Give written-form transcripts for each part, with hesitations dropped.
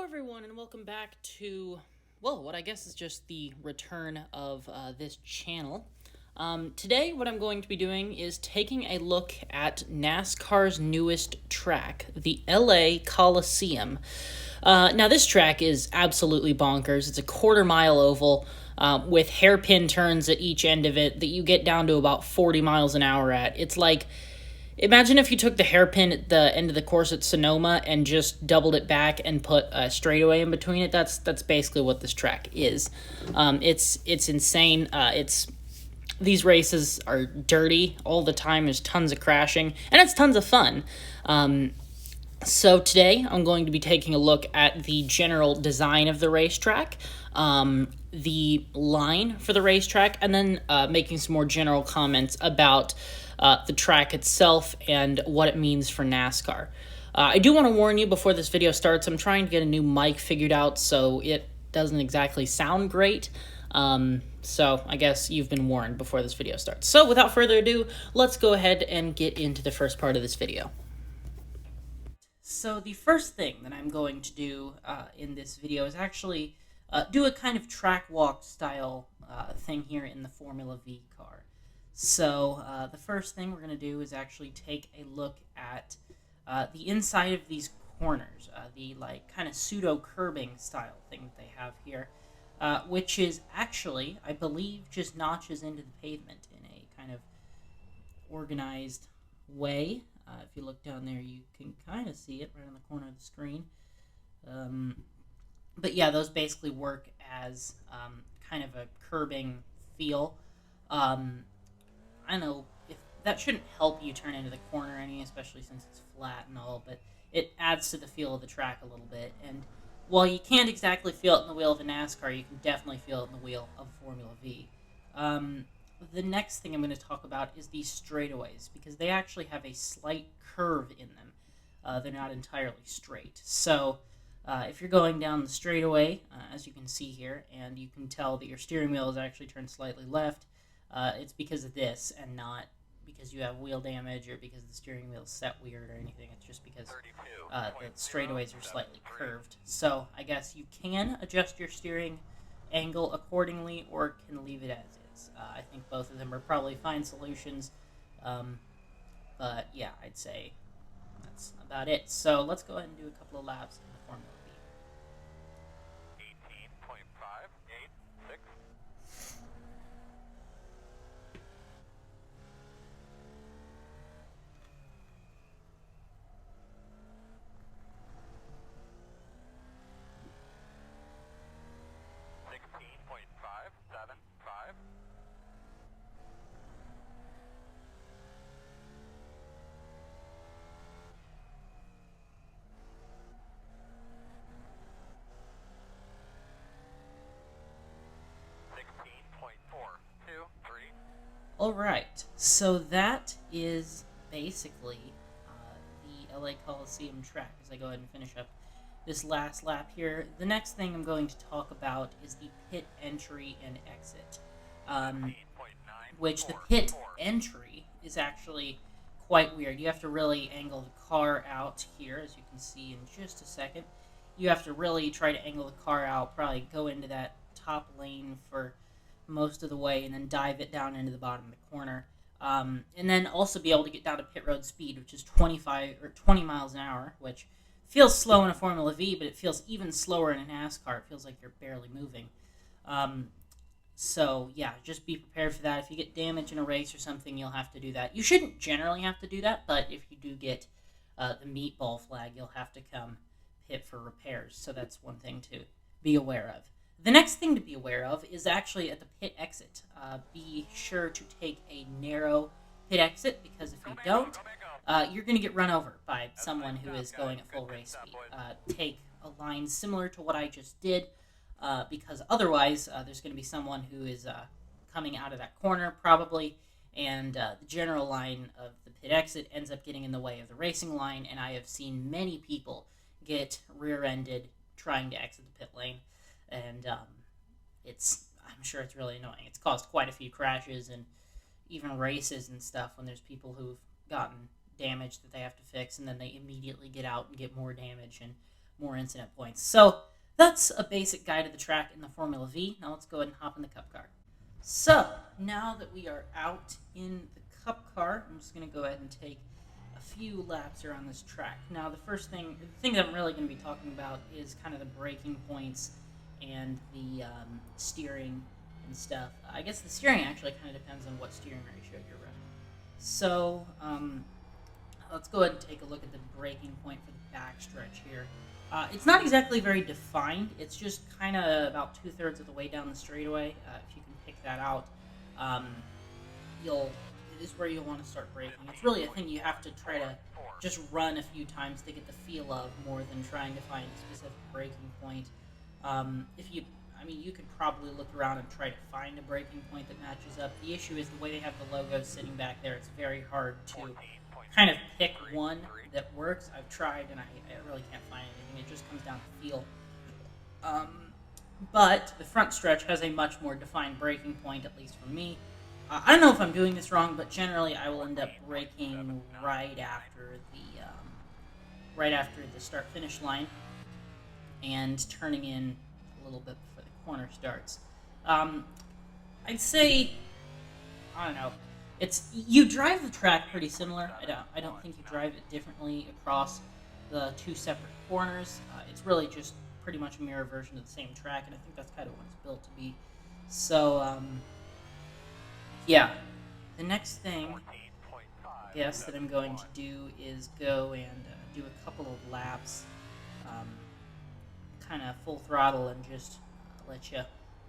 everyone, and welcome back to, well, what I guess is just the return of this channel. Today, what I'm going to be doing is taking a look at NASCAR's newest track, the LA Coliseum. Now, this track is absolutely bonkers. It's a quarter-mile oval with hairpin turns at each end of it that you get down to about 40 miles an hour at. It's like, imagine if you took the hairpin at the end of the course at Sonoma and just doubled it back and put a straightaway in between it. That's basically what this track is. It's insane. These races are dirty all the time. There's tons of crashing, and it's tons of fun. So today I'm going to be taking a look at the general design of the racetrack, the line for the racetrack, and then making some more general comments about the track itself and what it means for NASCAR. I do want to warn you before this video starts, I'm trying to get a new mic figured out so it doesn't exactly sound great. So I guess you've been warned before this video starts. So without further ado, let's go ahead and get into the first part of this video. So the first thing that I'm going to do in this video is actually do a kind of track walk style thing here in the Formula V car. So the first thing we're going to do is actually take a look at the inside of these corners, the like kind of pseudo curbing style thing that they have here, which is actually, I believe, just notches into the pavement in a kind of organized way. If you look down there, you can kind of see it right on the corner of the screen. But yeah, those basically work as kind of a curbing feel. I don't know if that shouldn't help you turn into the corner any, especially since it's flat and all, but it adds to the feel of the track a little bit. And while you can't exactly feel it in the wheel of a NASCAR, you can definitely feel it in the wheel of Formula V. The next thing I'm going to talk about is these straightaways, because they actually have a slight curve in them. They're not entirely straight. So if you're going down the straightaway, as you can see here, and you can tell that your steering wheel is actually turned slightly left, it's because of this and not because you have wheel damage or because the steering wheel is set weird or anything. It's just because the straightaways are slightly curved. So I guess you can adjust your steering angle accordingly or can leave it as is. I think both of them are probably fine solutions. But yeah, I'd say that's about it. So let's go ahead and do a couple of laps in the Formula V. 18.586. 16.575. 16.423. Alright, so that is basically the LA Coliseum track as I go ahead and finish up this last lap here. The next thing I'm going to talk about is the pit entry and exit, which the pit entry is actually quite weird. You have to really angle the car out here, as you can see in just a second. You have to really try to angle the car out, probably go into that top lane for most of the way, and then dive it down into the bottom of the corner. And then also be able to get down to pit road speed, which is 25 or 20 miles an hour, which feels slow in a Formula V, but it feels even slower in a NASCAR. It feels like you're barely moving. So yeah, just be prepared for that. If you get damage in a race or something, you'll have to do that. You shouldn't generally have to do that, but if you do get the meatball flag, you'll have to come pit for repairs. So that's one thing to be aware of. The next thing to be aware of is actually at the pit exit. Be sure to take a narrow pit exit, because if you don't, you're going to get run over by someone who is going at full race speed. Take a line similar to what I just did, because otherwise there's going to be someone who is coming out of that corner probably, and the general line of the pit exit ends up getting in the way of the racing line, and I have seen many people get rear-ended trying to exit the pit lane. And I'm sure it's really annoying. It's caused quite a few crashes and even races and stuff when there's people who've gotten damage that they have to fix, and then they immediately get out and get more damage. And more incident points. So that's a basic guide of the track in the Formula V. Now let's go ahead and hop in the Cup car. So now that we are out in the Cup car, I'm just going to go ahead and take a few laps around this track. Now the thing that I'm really going to be talking about is kind of the braking points and the steering and stuff. I guess the steering actually kind of depends on what steering ratio you're running. So let's go ahead and take a look at the braking point for the backstretch here. It's not exactly very defined. It's just kind of about 2/3 of the way down the straightaway. If you can pick that out, um, it is where you'll want to start braking. It's really a thing you have to try to just run a few times to get the feel of, more than trying to find a specific braking point. You could probably look around and try to find a braking point that matches up. The issue is the way they have the logos sitting back there. It's very hard to kind of pick one that works. I've tried and I really can't find anything. It just comes down to feel. But the front stretch has a much more defined braking point, at least for me. I don't know if I'm doing this wrong, but generally I will end up braking right after the start finish line, and turning in a little bit before the corner starts. I'd say, I don't know. You drive the track pretty similar. I don't think you drive it differently across the two separate corners. It's really just pretty much a mirror version of the same track, and I think that's kind of what it's built to be. So yeah, the next thing I guess that I'm going to do is go and do a couple of laps, kind of full throttle, and just let you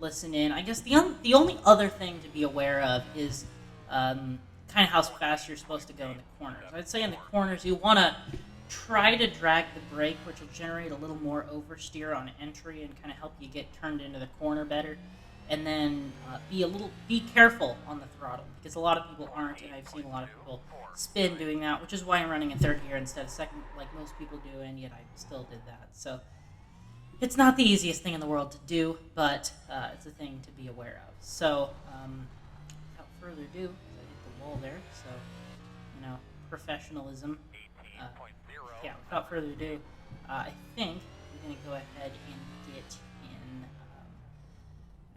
listen in. I guess the only other thing to be aware of is kind of how fast you're supposed to go in the corners. I'd say in the corners you want to try to drag the brake, which will generate a little more oversteer on entry and kind of help you get turned into the corner better. And then be careful on the throttle, because a lot of people aren't, and I've seen a lot of people spin doing that, which is why I'm running in third gear instead of second, like most people do, and yet I still did that. So it's not the easiest thing in the world to do, but it's a thing to be aware of. So without further ado, I hit the wall there, so professionalism. Without further ado, I think we're going to go ahead and get in.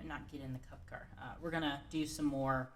Not get in the cup car. We're going to do some more.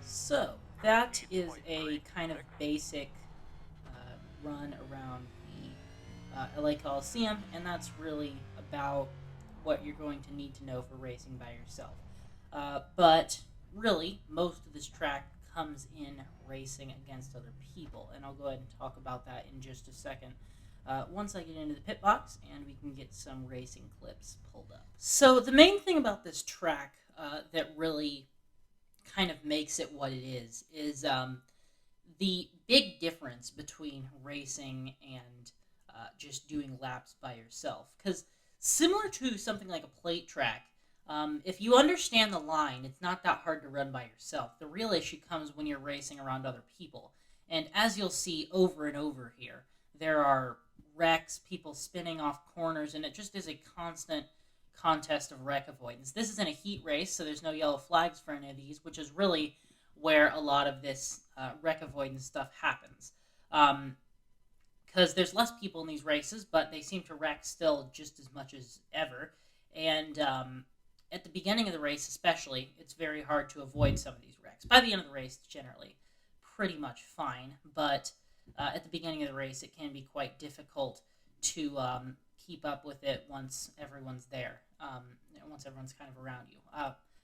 So that is a kind of basic run around the LA Coliseum, and that's really about what you're going to need to know for racing by yourself. But really, most of this track comes in racing against other people, and I'll go ahead and talk about that in just a second. Once I get into the pit box and we can get some racing clips pulled up. So the main thing about this track that really kind of makes it what it is the big difference between racing and just doing laps by yourself. Because similar to something like a plate track, If you understand the line, it's not that hard to run by yourself. The real issue comes when you're racing around other people. And as you'll see over and over here, there are wrecks, people spinning off corners, and it just is a constant contest of wreck avoidance. This isn't a heat race, so there's no yellow flags for any of these, which is really where a lot of this wreck avoidance stuff happens. Because there's less people in these races, but they seem to wreck still just as much as ever. And at the beginning of the race, especially, it's very hard to avoid some of these wrecks. By the end of the race, it's generally pretty much fine, but at the beginning of the race, it can be quite difficult to keep up with it once everyone's there, once everyone's kind of around you.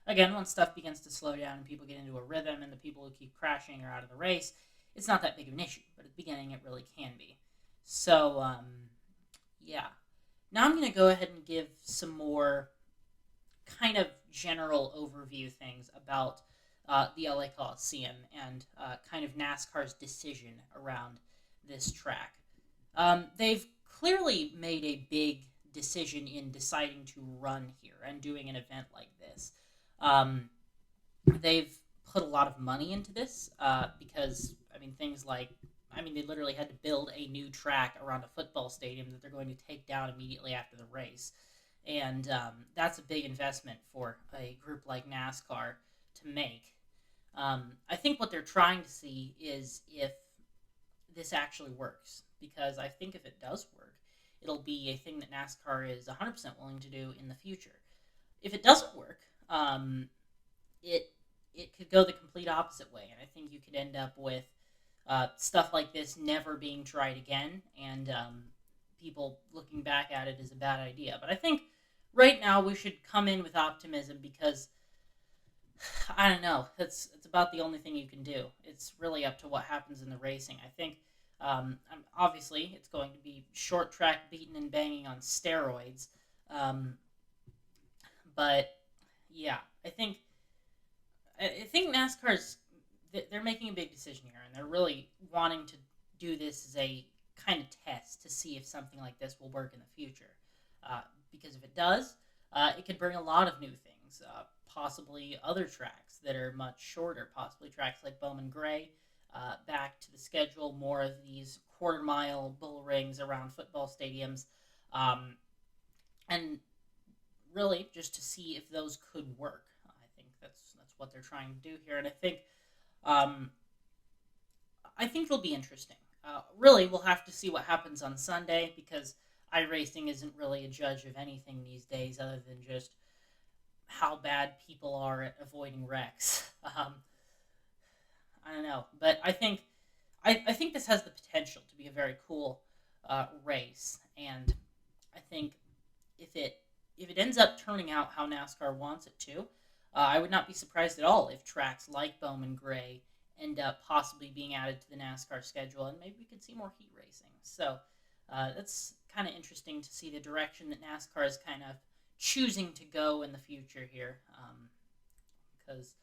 Again, once stuff begins to slow down and people get into a rhythm and the people who keep crashing are out of the race, it's not that big of an issue, but at the beginning, it really can be. So, yeah. Now I'm going to go ahead and give some more kind of general overview things about the LA Coliseum and kind of NASCAR's decision around this track. They've clearly made a big decision in deciding to run here and doing an event like this. They've put a lot of money into this because, things like, they literally had to build a new track around a football stadium that they're going to take down immediately after the race. And that's a big investment for a group like NASCAR to make. I think what they're trying to see is if this actually works. Because I think if it does work, it'll be a thing that NASCAR is 100% willing to do in the future. If it doesn't work, it could go the complete opposite way. And I think you could end up with stuff like this never being tried again, and people looking back at it is a bad idea. But I think right now we should come in with optimism because, I don't know, it's about the only thing you can do. It's really up to what happens in the racing. I think, obviously, it's going to be short track beating and banging on steroids. But, yeah, I think NASCAR's they're making a big decision here, and they're really wanting to do this as a kind of test to see if something like this will work in the future. Because if it does, it could bring a lot of new things, possibly other tracks that are much shorter, possibly tracks like Bowman Gray, back to the schedule, more of these quarter-mile bull rings around football stadiums, and really just to see if those could work. I think that's what they're trying to do here, and I think it'll be interesting. Really, we'll have to see what happens on Sunday because iRacing isn't really a judge of anything these days other than just how bad people are at avoiding wrecks. I don't know, but I think this has the potential to be a very cool race, and I think if it ends up turning out how NASCAR wants it to, I would not be surprised at all if tracks like Bowman Gray end up possibly being added to the NASCAR schedule, and maybe we could see more heat racing. So that's kind of interesting to see the direction that NASCAR is kind of choosing to go in the future here, because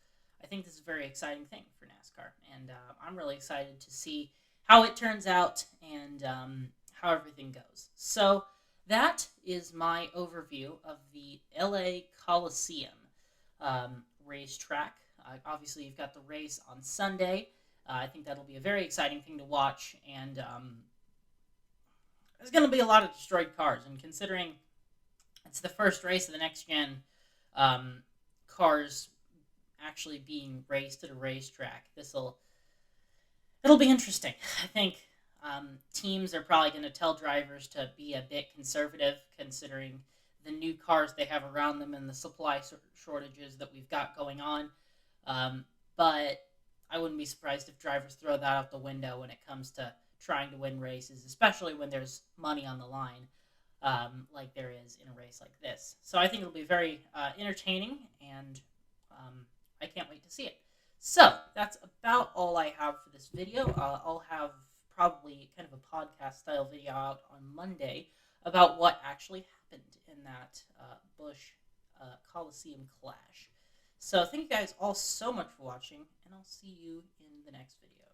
I think this is a very exciting thing for NASCAR, and I'm really excited to see how it turns out and how everything goes. So that is my overview of the LA Coliseum racetrack. Obviously, you've got the race on Sunday. I think that'll be a very exciting thing to watch, and there's going to be a lot of destroyed cars, and considering it's the first race of the next-gen cars actually being raced at a racetrack, it'll be interesting. I think teams are probably going to tell drivers to be a bit conservative, considering the new cars they have around them and the supply shortages that we've got going on. But I wouldn't be surprised if drivers throw that out the window when it comes to trying to win races, especially when there's money on the line, like there is in a race like this. So I think it'll be very entertaining, and I can't wait to see it. So that's about all I have for this video. I'll have probably kind of a podcast-style video out on Monday about what actually happened in that Busch Coliseum clash. So thank you guys all so much for watching, and I'll see you in the next video.